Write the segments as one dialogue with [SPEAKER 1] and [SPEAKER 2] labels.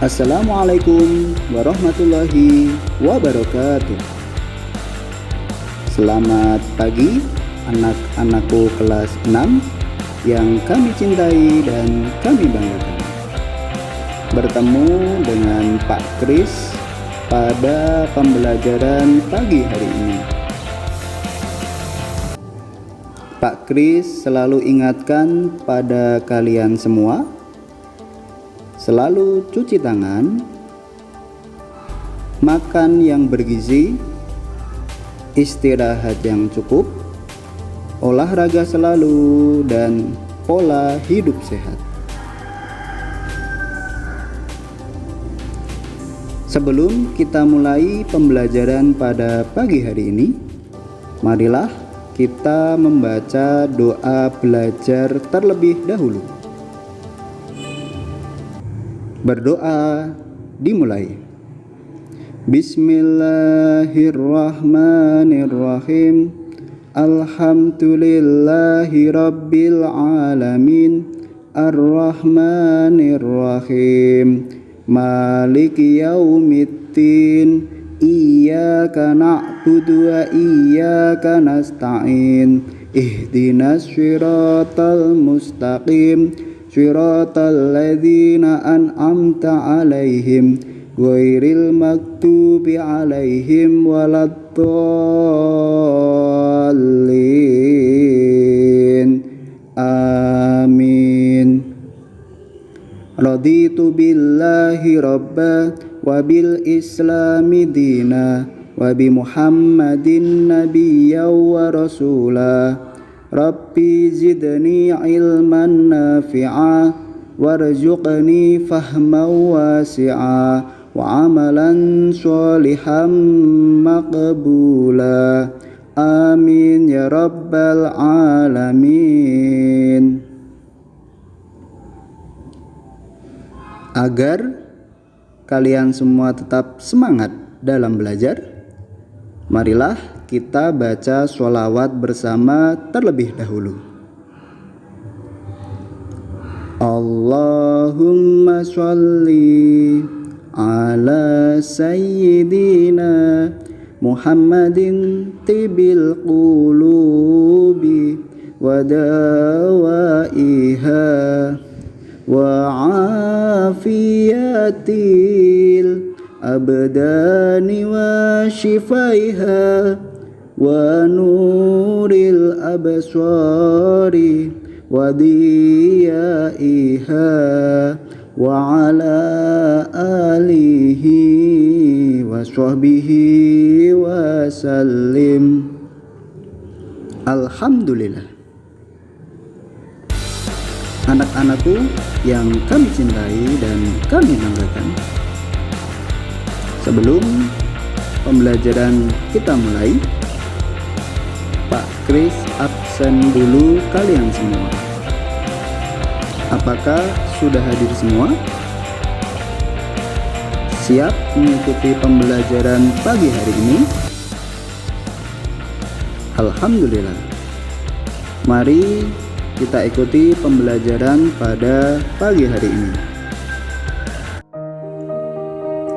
[SPEAKER 1] Assalamualaikum warahmatullahi wabarakatuh. Selamat pagi anak-anakku kelas 6 yang kami cintai dan kami banggakan. Bertemu dengan Pak Kris pada pembelajaran pagi hari ini. Pak Kris selalu ingatkan pada kalian semua, selalu cuci tangan, makan yang bergizi, istirahat yang cukup, olahraga selalu, dan pola hidup sehat. Sebelum kita mulai pembelajaran pada pagi hari ini, marilah kita membaca doa belajar terlebih dahulu. Berdoa dimulai. Bismillahirrahmanirrahim. Alhamdulillahi rabbil alamin. Ar-Rahmanirrahim. Maliki yaumiddin. Iyyaka na'budu wa iyyaka nasta'in. Ihdinas siratal mustaqim. Shiratal ladzina an'amta 'alaihim ghairil maghdubi 'alaihim waladdallin. Amin. Raditu billahi rabba wa bil islami dina wa bi Muhammadin nabiyya wa rasula. Rabbi zidni ilman nafi'a warzuqni fahman wasi'a wa amalan sholihan maqbula. Amin ya rabbal alamin. Agar kalian semua tetap semangat dalam belajar, marilah kita baca sholawat bersama terlebih dahulu. Allahumma sholli ala sayyidina Muhammadin tibil qulubi wa dawaiha wa afiyatil abdani wa shifaiha wa nuril absari wa diyaiha wa ala alihi wa sahbihi wa sallim. Alhamdulillah. Anak-anakku yang kami cintai dan kami banggakan, sebelum pembelajaran kita mulai, Pak Kris absen dulu kalian semua. Apakah sudah hadir semua? Siap mengikuti pembelajaran pagi hari ini? Alhamdulillah. Mari kita ikuti pembelajaran pada pagi hari ini.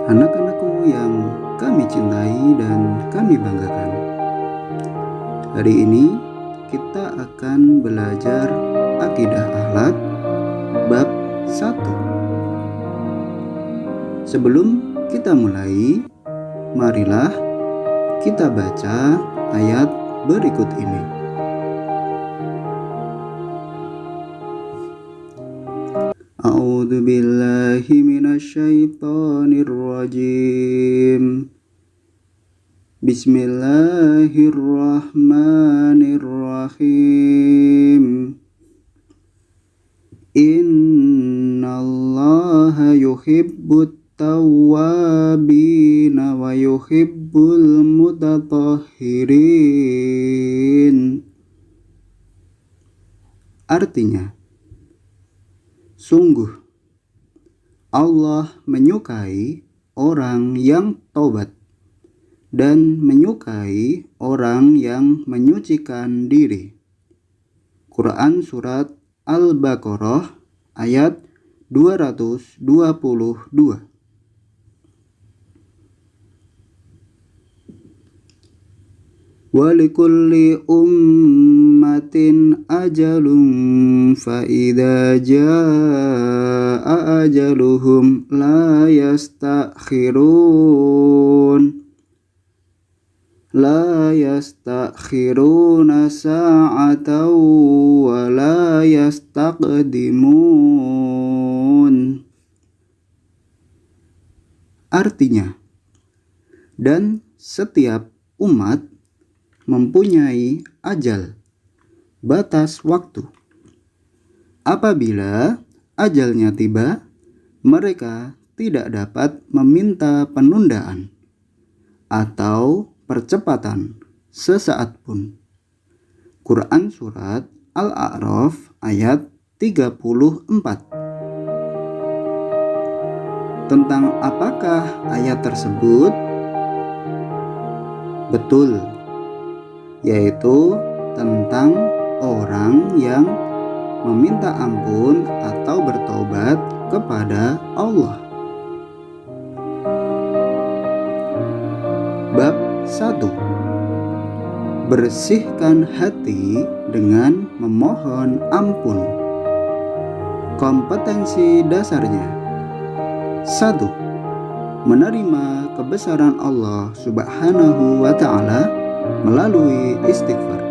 [SPEAKER 1] Anak-anakku yang kami cintai dan kami banggakan, hari ini kita akan belajar akidah akhlak bab 1. Sebelum kita mulai, marilah kita baca ayat berikut ini. A'udzu billahi minasyaitonir rajim. Bismillahirrahmanirrahim. Innallaha yuhibbut tawwabina wa yuhibbul mutatahhirin. Artinya, sungguh Allah menyukai orang yang taubat dan menyukai orang yang menyucikan diri. Quran Surat Al-Baqarah ayat 222. walikulli ummatin ajalun fa idza jaa ajaluhum la yastakhiruna sa'atan wa la yastaqdimun. Artinya, dan setiap umat mempunyai ajal, batas waktu. Apabila ajalnya tiba, mereka tidak dapat meminta penundaan atau percepatan sesaat pun. Quran Surat Al-A'raf ayat 34. Tentang apakah ayat tersebut? Betul, yaitu tentang orang yang meminta ampun atau bertobat kepada Allah. Bab 1. Bersihkan hati dengan memohon ampun. Kompetensi dasarnya: 1. Menerima kebesaran Allah Subhanahu wa Ta'ala melalui istighfar.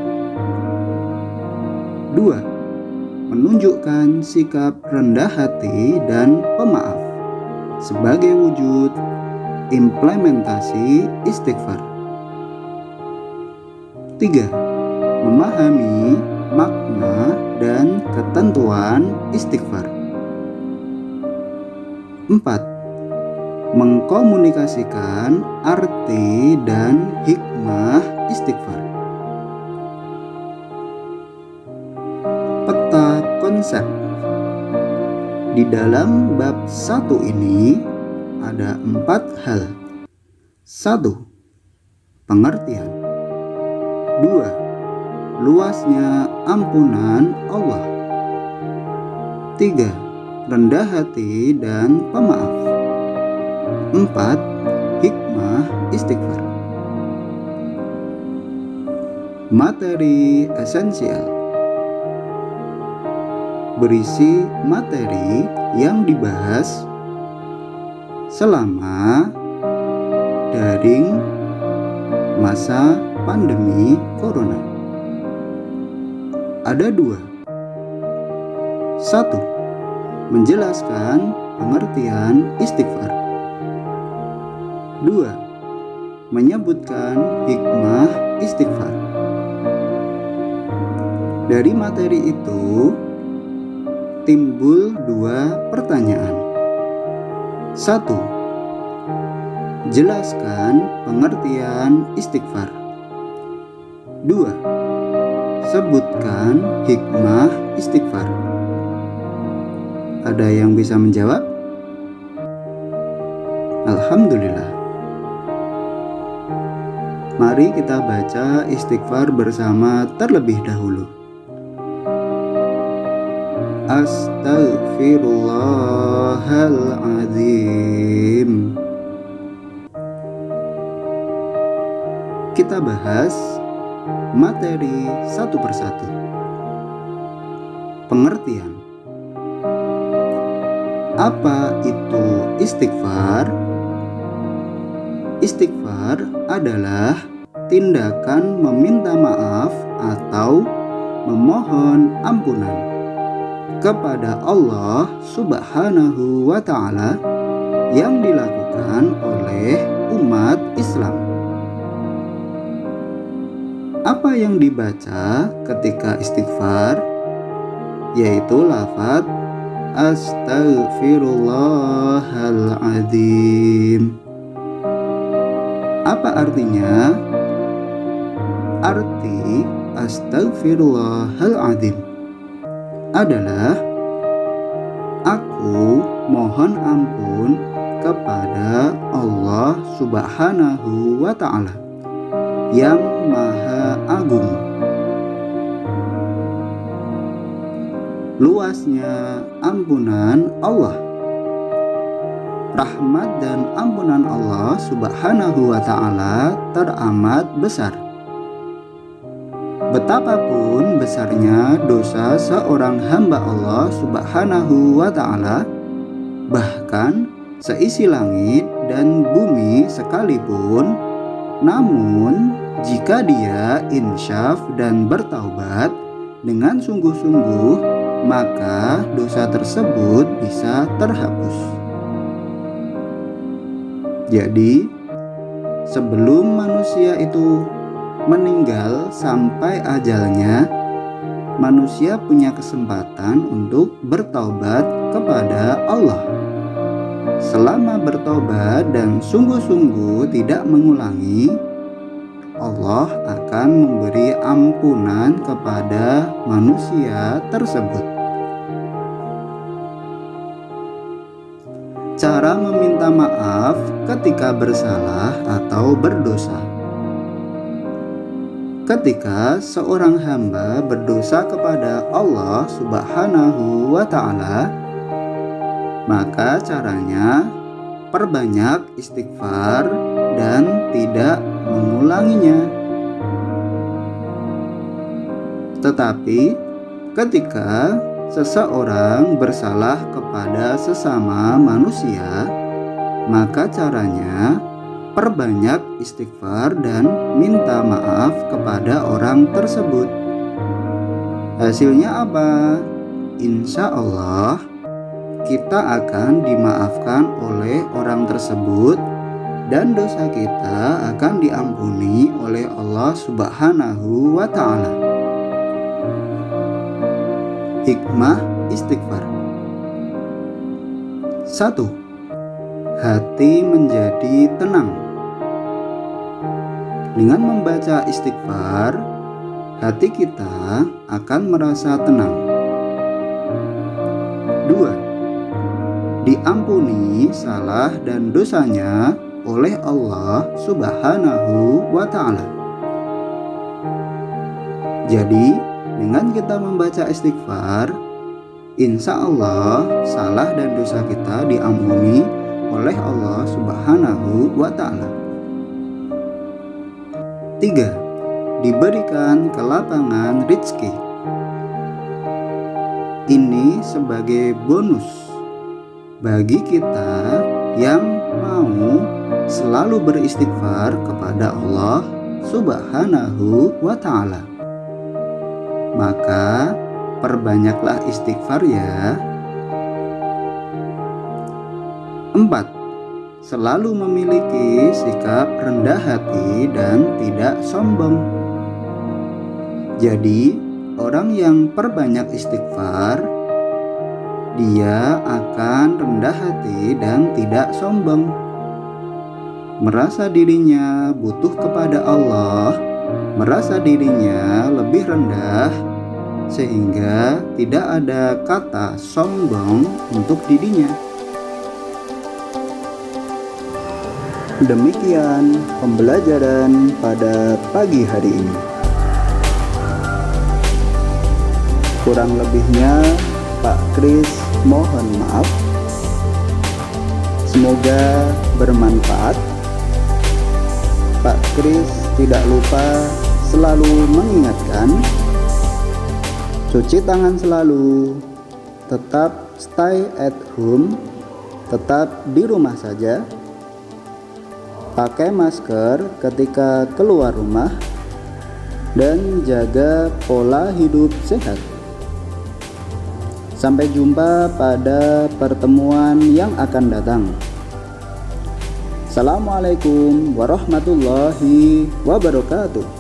[SPEAKER 1] 2. Menunjukkan sikap rendah hati dan pemaaf sebagai wujud implementasi istighfar. 3. Memahami makna dan ketentuan istighfar. 4. Mengkomunikasikan arti dan hikmah istighfar. Peta konsep. Di dalam bab 1 ini ada 4 hal. 1. Pengertian. 2. Luasnya ampunan Allah. 3. Rendah hati dan pemaaf. 4. Hikmah istighfar. Materi esensial. Berisi materi yang dibahas selama daring masa pandemi corona. Ada 2. 1. Menjelaskan pengertian istighfar. 2. Menyebutkan hikmah istighfar. Dari materi itu timbul 2 pertanyaan. 1. Jelaskan pengertian istighfar. 2. Sebutkan hikmah istighfar. Ada yang bisa menjawab? Alhamdulillah. Mari kita baca istighfar bersama terlebih dahulu. Astaghfirullahaladzim. Kita bahas materi satu persatu. Pengertian. Apa itu istighfar? Istighfar adalah tindakan meminta maaf atau memohon ampunan kepada Allah Subhanahu wa Ta'ala yang dilakukan oleh umat Islam. Apa yang dibaca ketika istighfar? Yaitu lafaz Astaghfirullahaladzim. Apa artinya? Arti Astaghfirullahaladzim adalah aku mohon ampun kepada Allah Subhanahu wa Ta'ala yang Maha Agung. Luasnya ampunan Allah. Rahmat dan ampunan Allah Subhanahu wa Ta'ala teramat besar. Betapapun besarnya dosa seorang hamba Allah Subhanahu wa Ta'ala, bahkan seisi langit dan bumi sekalipun, namun jika dia insyaf dan bertaubat dengan sungguh-sungguh, maka dosa tersebut bisa terhapus. Jadi, sebelum manusia itu meninggal sampai ajalnya, manusia punya kesempatan untuk bertaubat kepada Allah. Selama bertobat dan sungguh-sungguh tidak mengulangi, Allah akan memberi ampunan kepada manusia tersebut. Cara meminta maaf ketika bersalah atau berdosa. Ketika seorang hamba berdosa kepada Allah Subhanahu wa Ta'ala, maka caranya perbanyak istighfar dan tidak mengulanginya. Tetapi ketika seseorang bersalah kepada sesama manusia, maka caranya perbanyak istighfar dan minta maaf kepada orang tersebut. Hasilnya apa? Insya Allah kita akan dimaafkan oleh orang tersebut dan dosa kita akan diampuni oleh Allah Subhanahu wa Ta'ala. Hikmah istighfar. 1. Hati menjadi tenang. Dengan membaca istighfar, hati kita akan merasa tenang. 2. Diampuni salah dan dosanya oleh Allah Subhanahu wa Ta'ala. Jadi, dengan kita membaca istighfar, insya Allah salah dan dosa kita diampuni oleh Allah Subhanahu wa Ta'ala. 3. Diberikan kelapangan rezeki. Ini sebagai bonus bagi kita yang mau selalu beristighfar kepada Allah Subhanahu wa Ta'ala. Maka perbanyaklah istighfar ya. 4. Selalu memiliki sikap rendah hati dan tidak sombong. Jadi, orang yang perbanyak istighfar, dia akan rendah hati dan tidak sombong. Merasa dirinya butuh kepada Allah, merasa dirinya lebih rendah, sehingga tidak ada kata sombong untuk dirinya. Demikian pembelajaran pada pagi hari ini. Kurang lebihnya Pak Kris mohon maaf. Semoga bermanfaat. Pak Kris tidak lupa selalu mengingatkan, cuci tangan selalu, tetap stay at home, tetap di rumah saja, pakai masker ketika keluar rumah, dan jaga pola hidup sehat. Sampai jumpa pada pertemuan yang akan datang. Assalamualaikum warahmatullahi wabarakatuh.